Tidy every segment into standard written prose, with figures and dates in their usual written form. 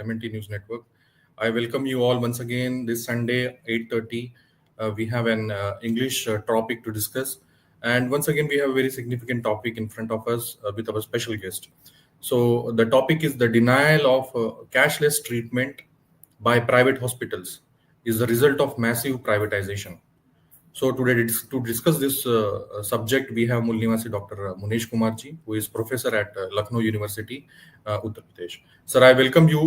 MNT News Network. I welcome you all once again this Sunday, 8:30. We have an English topic to discuss. And once again, we have a very significant topic in front of us with our special guest. So the topic is the denial of cashless treatment by private hospitals is the result of massive privatization. So today to discuss this subject, we have Mulnivasi Dr. Munesh Kumarji, who is professor at Lkhनऊ University, Uttar Pradesh. Sir, I welcome you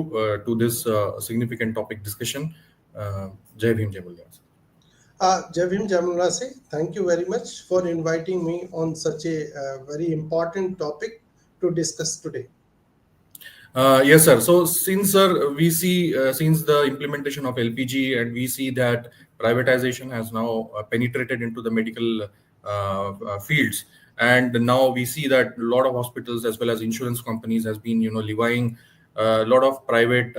to this significant topic discussion. Jai Bhim, Jai Mulnivasi. Jai Bhim, Jai Mulnivasi. Thank you very much for inviting me on such a very important topic to discuss today. Yes, sir. So since we see since the implementation of LPG, and we see that privatization has now penetrated into the medical fields, and now we see that a lot of hospitals as well as insurance companies has been levying a lot of private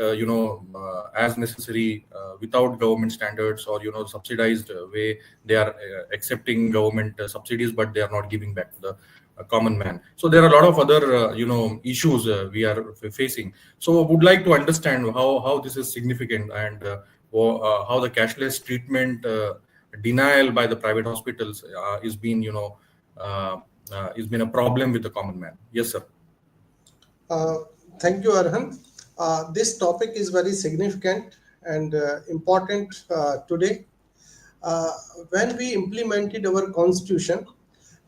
as necessary without government standards or subsidized way. They are accepting government subsidies, but they are not giving back to the common man. So there are a lot of other issues we are facing. So would like to understand how this is significant, and how the cashless treatment denial by the private hospitals is been has been a problem with the common man. Yes, sir. Thank you, Arhan. This topic is very significant and important today. When we implemented our constitution,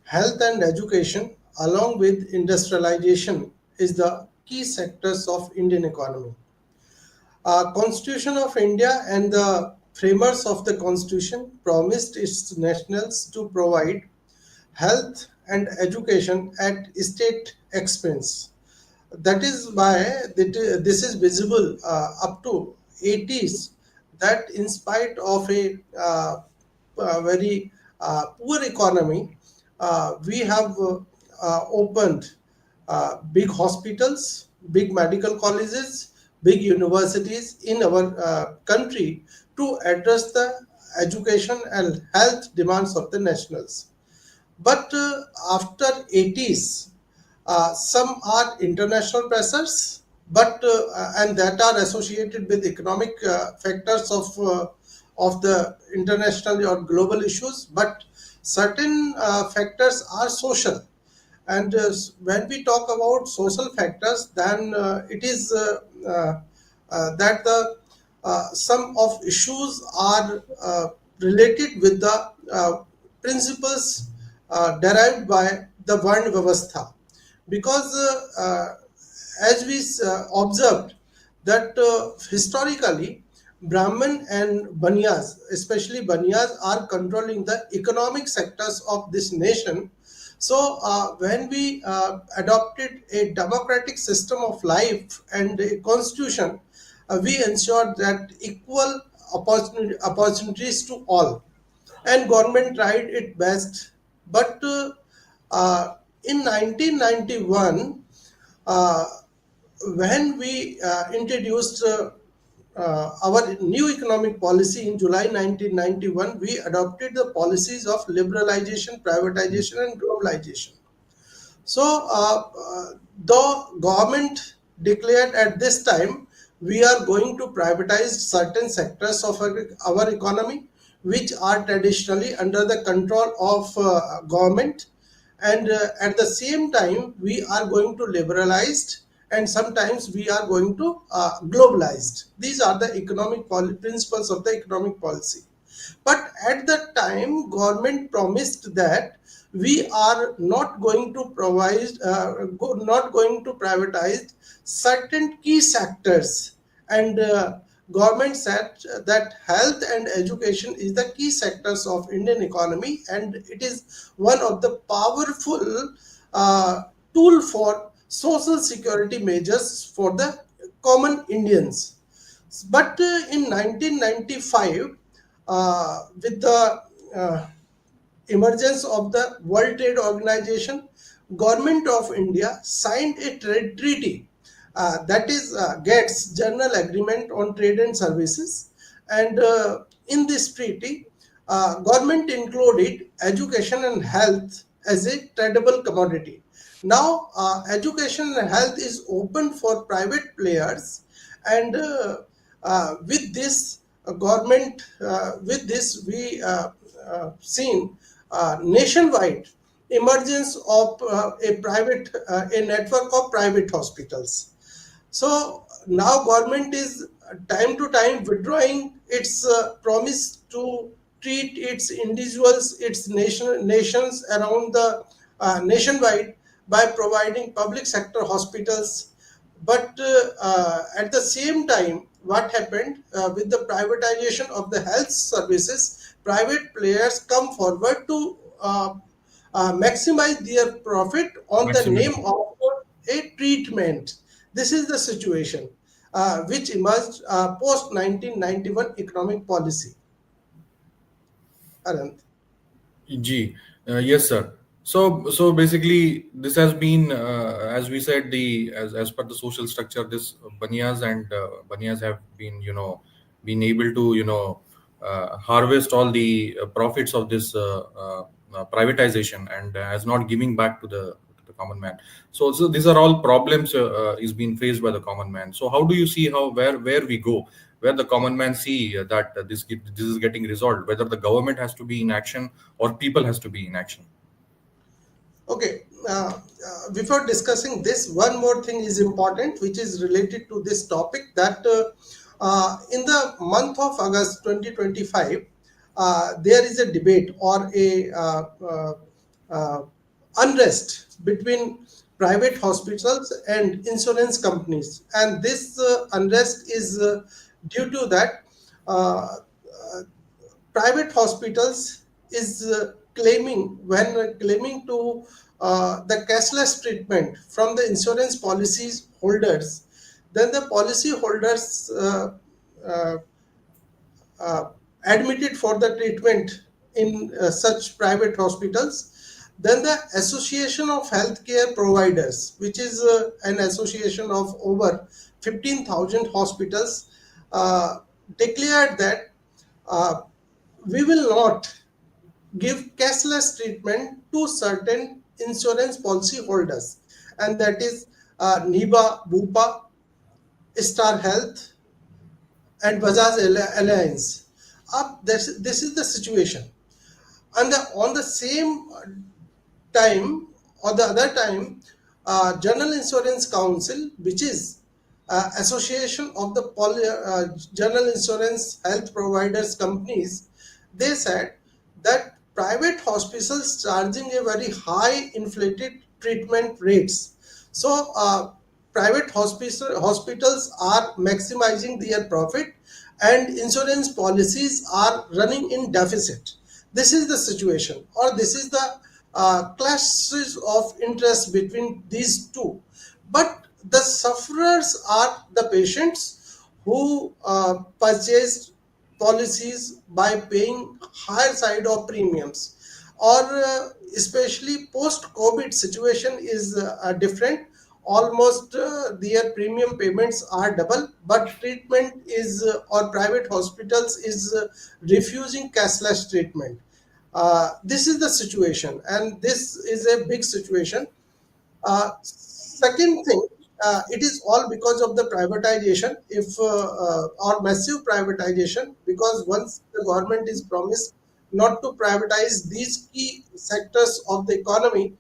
health and education, along with industrialization, is the key sectors of Indian economy. Constitution of India and the framers of the Constitution promised its nationals to provide health and education at state expense. That is why this is visible up to 80s, that in spite of a very poor economy, we have opened big hospitals, big medical colleges, big universities in our country to address the education and health demands of the nationals. But after 80s, some are international pressures, but and that are associated with economic factors of the international or global issues, but certain factors are social. And when we talk about social factors, then it is that the some of issues are related with the principles derived by the Varn Vyavastha. Because as we observed that historically, Brahman and Banyas, especially Banyas, are controlling the economic sectors of this nation. So when we adopted a democratic system of life and a constitution, we ensured that equal opportunities to all. And government tried its best. But in 1991, when we introduced our new economic policy in July 1991, we adopted the policies of liberalization, privatization, and globalization. So, the government declared at this time, we are going to privatize certain sectors of our economy, which are traditionally under the control of government, and at the same time, we are going to liberalize, and sometimes we are going to globalized. These are the economic principles of the economic policy. But at that time, government promised that we are not going to provide, not going to privatize certain key sectors, and government said that health and education is the key sectors of Indian economy, and it is one of the powerful tool for social security measures for the common Indians. But in 1995, with the emergence of the World Trade Organization, Government of India signed a trade treaty, that is GATS, General Agreement on Trade and Services. And in this treaty, government included education and health as a tradable commodity. Now, education and health is open for private players, And with this government, with this we seen nationwide emergence of a network of private hospitals. So now government is time to time withdrawing its promise to treat its individuals, its nations around the nationwide by providing public sector hospitals. But at the same time, what happened with the privatization of the health services, private players come forward to maximize their profit on the name Maximum. of a treatment. This is the situation which emerged post 1991 economic policy. Arant. G. Yes, sir. So basically, this has been, as we said, as per the social structure, this Banias have been, been able to, harvest all the profits of this privatization, and has not giving back to the common man. So these are all problems is being faced by the common man. So how do you see how where we go, where the common man see that this is getting resolved, whether the government has to be in action or people has to be in action? Okay, before discussing this, one more thing is important which is related to this topic, that in the month of August 2025, there is a debate or a uh, unrest between private hospitals and insurance companies. And this unrest is due to that private hospitals is claiming, when claiming to the cashless treatment from the insurance policies holders, then the policy holders uh, admitted for the treatment in such private hospitals. Then the Association of Healthcare Providers, which is an association of over 15,000 hospitals, declared that uh, we will not give cashless treatment to certain insurance policy holders, and that is NIBA, BUPA, Star Health, and Bajaj Alliance. This is the situation. And on the same time, or the other time, General Insurance Council, which is association of the general insurance health providers companies, they said that private hospitals charging a very high inflated treatment rates. So private hospitals are maximizing their profit, and insurance policies are running in deficit. This is the situation, or this is the clashes of interest between these two. But the sufferers are the patients who purchased policies by paying higher side of premiums, or especially post COVID situation is different. Almost their premium payments are double, but treatment is or private hospitals is refusing cashless treatment. This is the situation, and this is a big situation. Second thing, it is all because of the privatization, if or massive privatization, because once the government is promised not to privatize these key sectors of the economy,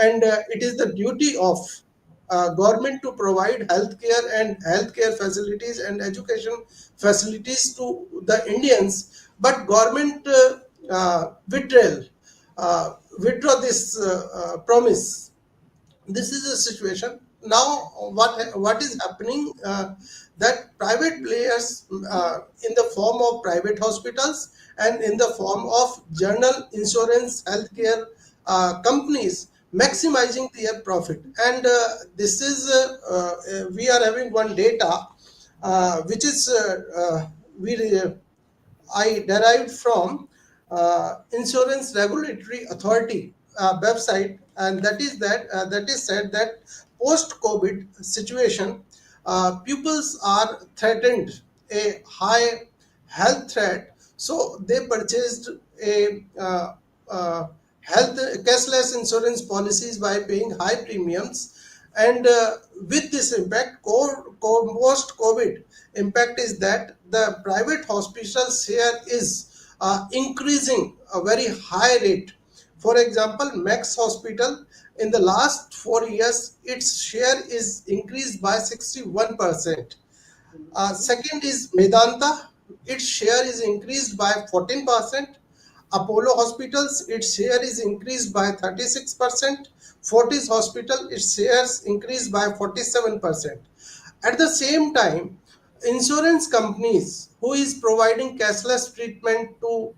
and it is the duty of government to provide healthcare and healthcare facilities and education facilities to the Indians, but government withdraw this promise. This is the situation now. What is happening, that private players in the form of private hospitals and in the form of general insurance healthcare companies maximizing their profit. And this is we are having one data which is we I derived from Insurance Regulatory Authority website, and that is said that post-COVID situation, pupils are threatened a high health threat, so they purchased a health cashless insurance policies by paying high premiums. And with this impact, post COVID impact is that the private hospitals share is increasing a very high rate. For example, Max Hospital in the last 4 years, its share is increased by 61%. Second is Medanta, its share is increased by 14%. Apollo Hospitals, its share is increased by 36%. Fortis Hospital, its shares increased by 47%. At the same time, insurance companies who is providing cashless treatment to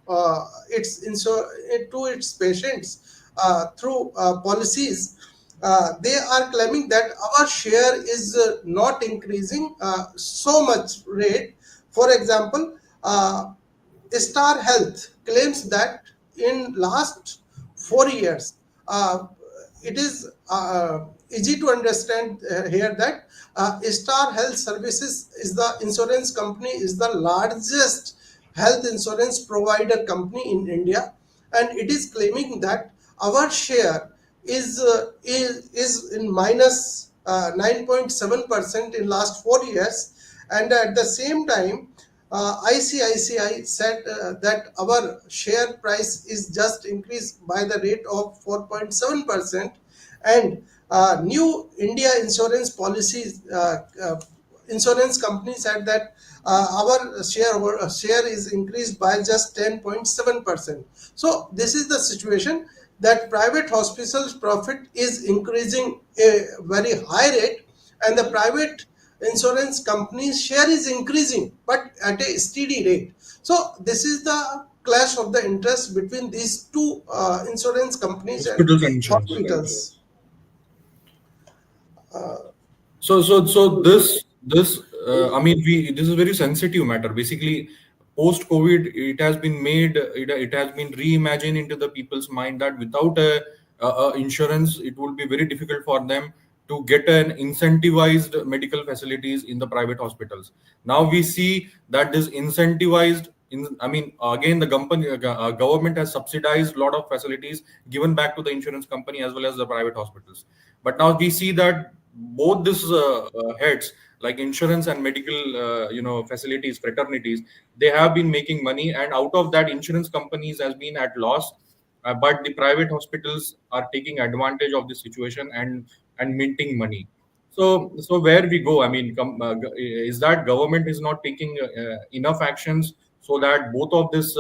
to its patients through policies, they are claiming that our share is not increasing so much rate. For example, Star Health claims that in last 4 years, uh, it is easy to understand here that Star Health Services is the insurance company, is the largest health insurance provider company in India, and it is claiming that our share is in minus 9.7% in last 4 years, and at the same time ICICI said that our share price is just increased by the rate of 4.7%, and new India insurance policies insurance company said that our share is increased by just 10.7%. So this is the situation, that private hospitals profit is increasing a very high rate, and the private insurance companies share is increasing but at a steady rate. So this is the clash of the interest between these two insurance companies and Hospitals and insurance. hospitals. So this I mean, we this is a very sensitive matter. Basically, post COVID, it has been made, it has been reimagined into the people's mind that without a insurance, it would be very difficult for them to get an incentivized medical facilities in the private hospitals. Now we see that this incentivized, I mean, again, the government has subsidized a lot of facilities given back to the insurance company as well as the private hospitals. But now we see that both these heads, like insurance and medical facilities, fraternities, they have been making money, and out of that, insurance companies has been at loss, but the private hospitals are taking advantage of the situation and minting money. So where we go, I mean, is that government is not taking enough actions so that both of these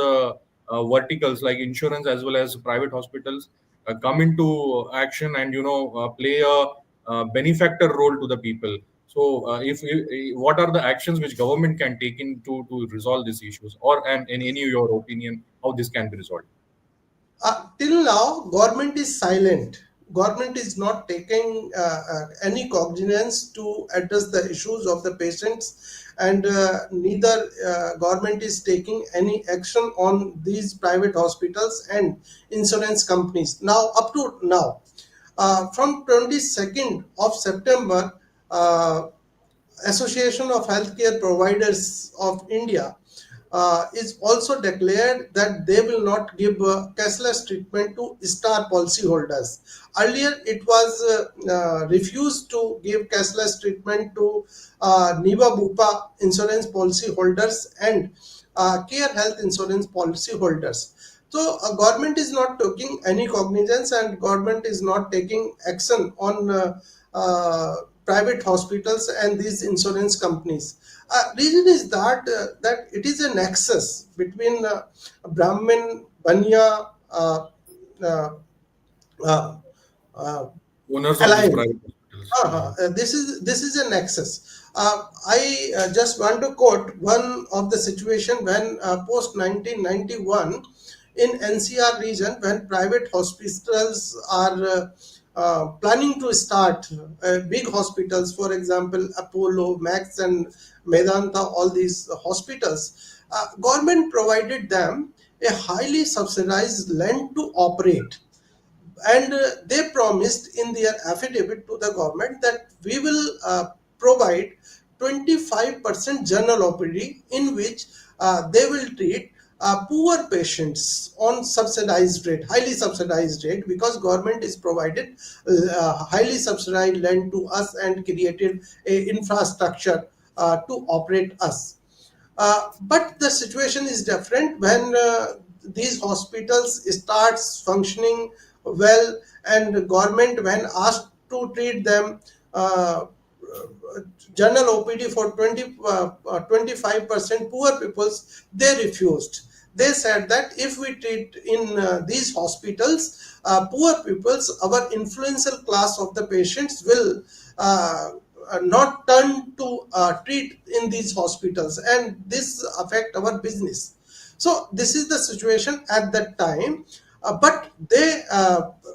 verticals, like insurance as well as private hospitals, come into action and play a benefactor role to the people. So, if what are the actions which government can take in to resolve these issues, or and in any your opinion, how this can be resolved? Till now, government is silent. Government is not taking any cognizance to address the issues of the patients, and neither government is taking any action on these private hospitals and insurance companies. Now, up to now, from 22nd of September, uh, Association of Healthcare Providers of India is also declared that they will not give cashless treatment to star policyholders. Earlier, it was refused to give cashless treatment to Niva Bupa insurance policyholders and Care Health insurance policyholders. So, government is not taking any cognizance, and government is not taking action on private hospitals and these insurance companies. Reason is that it is a nexus between Brahmin, Banya, uh, uh, uh, Owners of these alliance. private hospitals. This is a nexus. I just want to quote one of the situation when post 1991 in NCR region, when private hospitals are planning to start big hospitals, for example Apollo, Max, and Medanta, all these hospitals. Government provided them a highly subsidized land to operate, and they promised in their affidavit to the government that we will provide 25% general OPD, in which they will treat poor patients on subsidized rate, highly subsidized rate, because government is provided highly subsidized land to us and created a infrastructure to operate us. But the situation is different when these hospitals starts functioning well, and government, when asked to treat them general OPD for 25% poor peoples, they refused. They said that if we treat in these hospitals poor peoples, our influential class of the patients will not turn to treat in these hospitals, and this affect our business. So this is the situation at that time. But they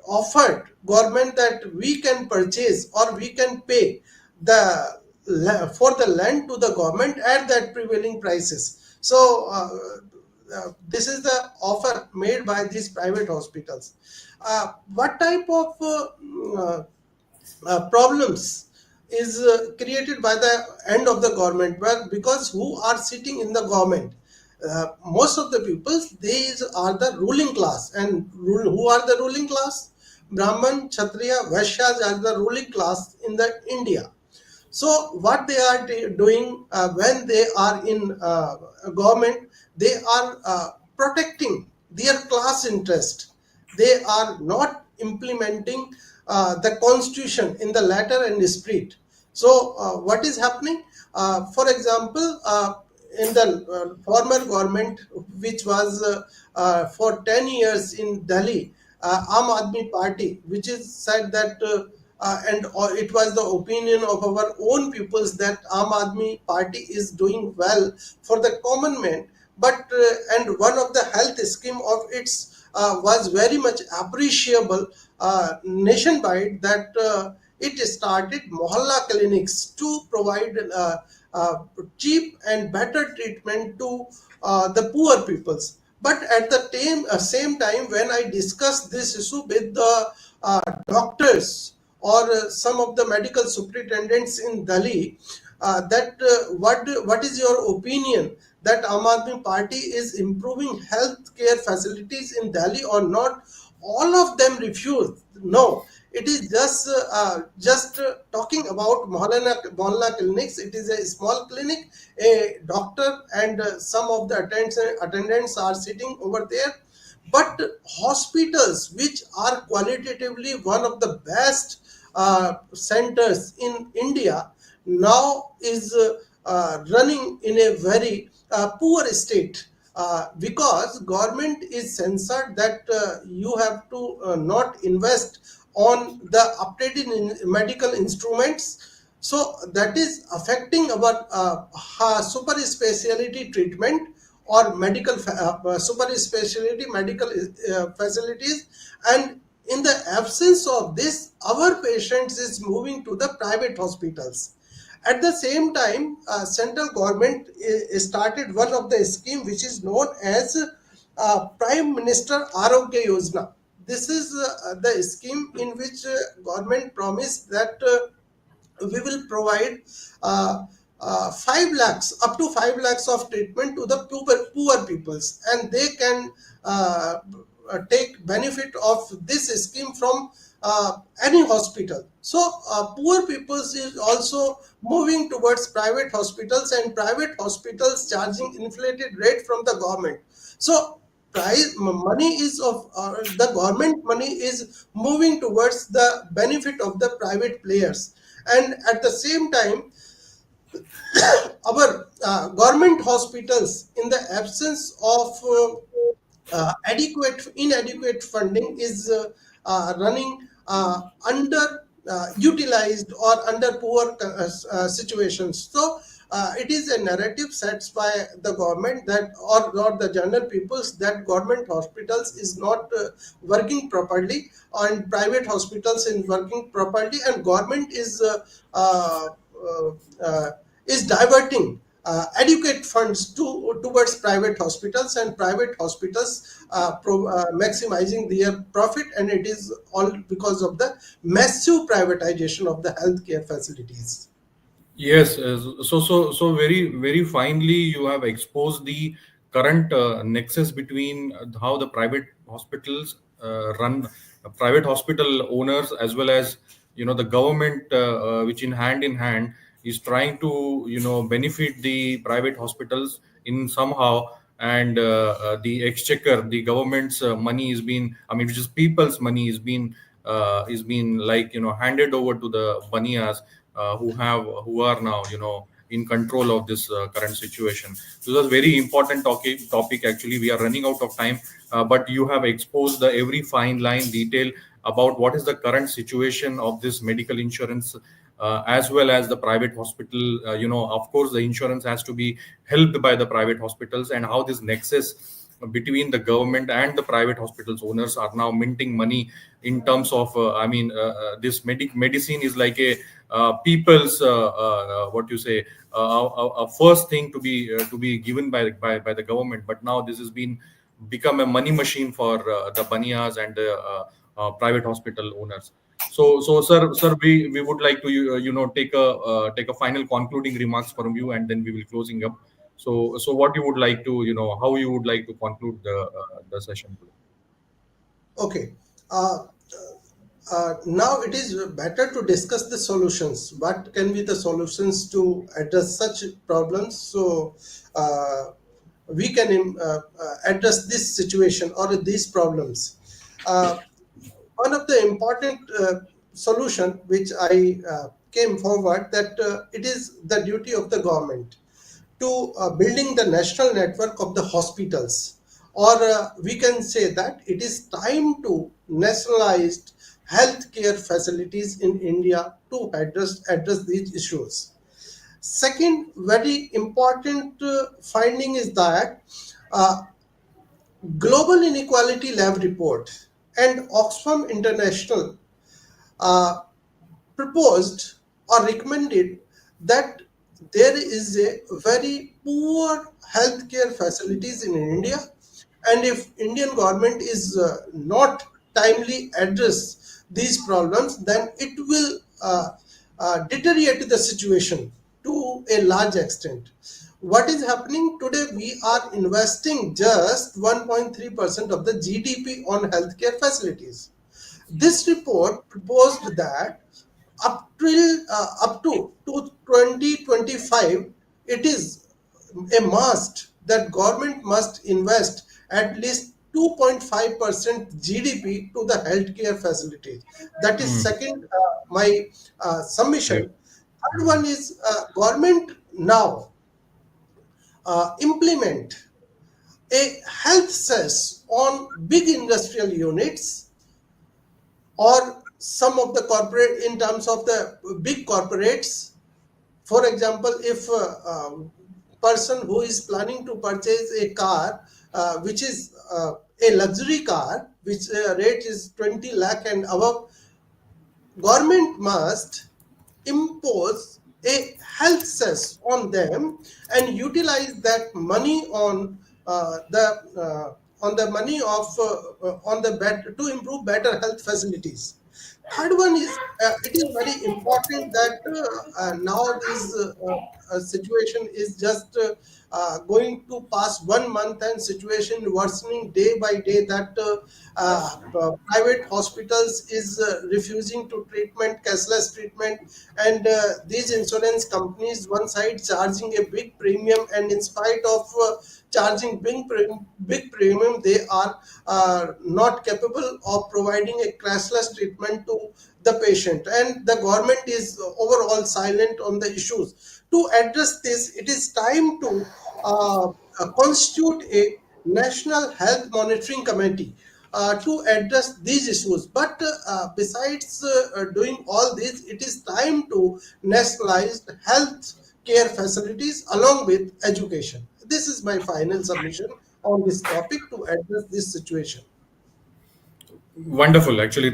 offered government that we can purchase or we can pay the for the land to the government at that prevailing prices. So this is the offer made by these private hospitals. What type of problems is created by the end of the government? Well, because who are sitting in the government, most of the people, these are the ruling class. And who are the ruling class? Brahman, Kshatriya, Vaishyas are the ruling class in the India. So what they are doing when they are in government, they are protecting their class interest. They are not implementing the constitution in the letter and spirit. So what is happening? For example, in the former government, which was for 10 years in Delhi, Aam Aadmi Party, which is said that and it was the opinion of our own peoples that Aam Aadmi Party is doing well for the common man. But and one of the health scheme of its was very much appreciable nationwide, that it started mohalla clinics to provide cheap and better treatment to the poor peoples. But at the same time, when I discussed this issue with the doctors or some of the medical superintendents in Delhi, that what is your opinion that Aam Aadmi Party is improving healthcare facilities in Delhi or not? All of them refused. No, it is just talking about mohalla clinics. It is a small clinic, a doctor and some of the attendants are sitting over there. But hospitals which are qualitatively one of the best centers in India now is running in a very poor state, because government is censored that you have to not invest on the updated medical instruments. So that is affecting our super specialty treatment or super specialty medical facilities. And in the absence of this, our patients is moving to the private hospitals. At the same time, central government started one of the scheme which is known as Prime Minister Arogya Yojana. This is the scheme in which government promised that we will provide 5 lakhs, up to 5 lakhs of treatment to the poor peoples, and they can take benefit of this scheme from any hospital. So poor peoples is also moving towards private hospitals, and private hospitals charging inflated rate from the government. So price money is of the government money is moving towards the benefit of the private players. And at the same time, our government hospitals, in the absence of inadequate funding, is running under utilized or under poor situations. So it is a narrative set by the government that, or the general peoples, that government hospitals is not working properly and private hospitals is working properly, and government uh, uh, is diverting adequate funds towards private hospitals, and private hospitals maximizing their profit, and it is all because of the massive privatization of the healthcare facilities. Yes, so very finely you have exposed the current nexus between how the private hospitals run, private hospital owners, as well as the government, which in hand is trying to benefit the private hospitals in somehow. And the exchequer, the government's money is being, which is people's money, is being like handed over to the banias, who are now in control of this current situation. So that's very important topic. Actually, we are running out of time, but you have exposed the every fine line detail about what is the current situation of this medical insurance, as well as the private hospital. Of course, the insurance has to be helped by the private hospitals, and how this nexus between the government and the private hospitals owners are now minting money in terms of this medicine is like a people's what you say a first thing to be given by the government. But now this has been become a money machine for the banias and the private hospital owners. So sir, we would like to take a final concluding remarks from you, and then we will closing up. So what you would like to how you would like to conclude the session today? Okay. Uh, Now it is better to discuss the solutions. What can be the solutions to address such problems? So we can address this situation or these problems. Uh, One of the important solution which I came forward, that it is the duty of the government to building the national network of the hospitals, or we can say that it is time to nationalized healthcare facilities in India to address these issues. Second very important finding is that uh, Global Inequality Lab report and Oxfam International uh, proposed or recommended that there is a very poor healthcare facilities in India, and if Indian government is not timely address these problems, then it will deteriorate the situation to a large extent. What is happening today? We are investing just 1.3% of the GDP on healthcare facilities. This report proposed that up to 2025, it is a must that government must invest at least 2.5% GDP to the healthcare facilities. That is Hmm. second my Great. submission. Third one is government now implement a health cess on big industrial units or some of the corporate, in terms of the big corporates. For example, if person who is planning to purchase a car which is a luxury car, which rate is 20 lakh and above, government must impose a health cess on them and utilize that money on the money of on the better to improve better health facilities. Third one is it is very important that now this situation is just going to pass 1 month and situation worsening day by day, that private hospitals is refusing to treatment cashless treatment, and these insurance companies one side charging a big premium, and in spite of charging big premium, they are not capable of providing a cashless treatment to the patient, and the government is overall silent on the issues. To address this, it is time to constitute a national health monitoring committee to address these issues. But besides doing all this, it is time to nationalize health care facilities along with education. This is my final submission on this topic to address this situation. Wonderful. Actually,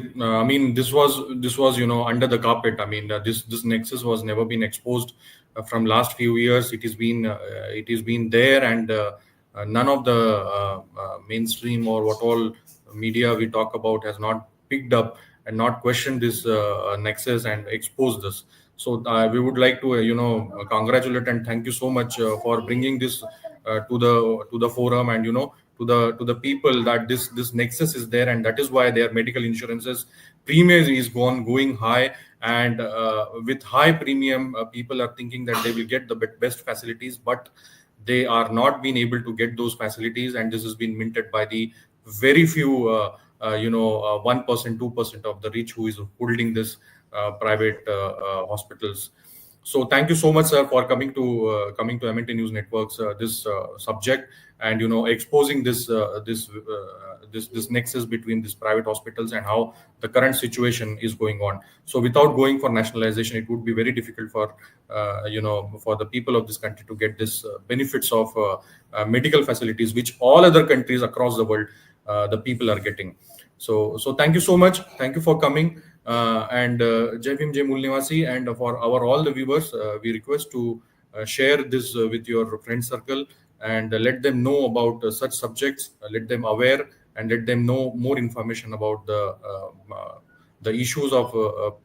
this was under the carpet. This nexus was never been exposed from last few years. It has been there, and none of the mainstream or what all media we talk about has not picked up and not questioned this nexus and exposed this. So we would like to congratulate and thank you so much for bringing this to the forum, and to the people that this nexus is there, and that is why their medical insurances premium is going high. And with high premium, people are thinking that they will get the best facilities, but they are not being able to get those facilities, and this has been minted by the very few 1%, 2% of the rich who is holding this private hospitals. So thank you so much, sir, for coming to MNT News Networks this subject, and exposing this nexus between these private hospitals and how the current situation is going on. So without going for nationalization, it would be very difficult for for the people of this country to get this benefits of medical facilities which all other countries across the world the people are getting. So thank you so much. Thank you for coming. And Jai Bhim, Jai Mool Nivasi, and for our all the viewers, we request to share this with your friend circle, and let them know about such subjects, let them aware, and let them know more information about the issues of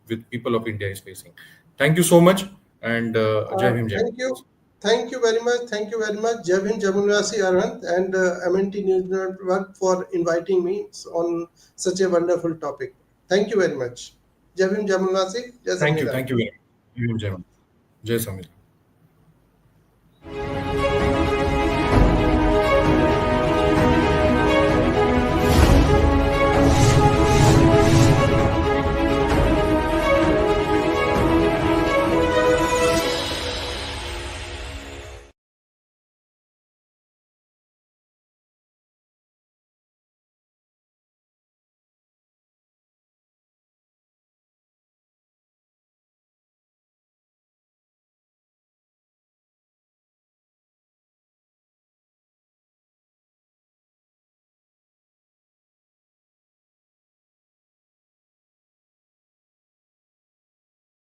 with people of India is facing. Thank you so much, and Jai Bhim, Jai Thank you. Thank you very much. Thank you very much, Jai Bhim, Jai Mool Nivasi, Arvind, and MNT News Network for inviting me on such a wonderful topic. Thank you very much. Jai Bhim, Jai Mool Nivasi, Jai Thank you, Samvidhan. thank you very much. Jai Bhim, Jai Mool. Jai Samvidhan.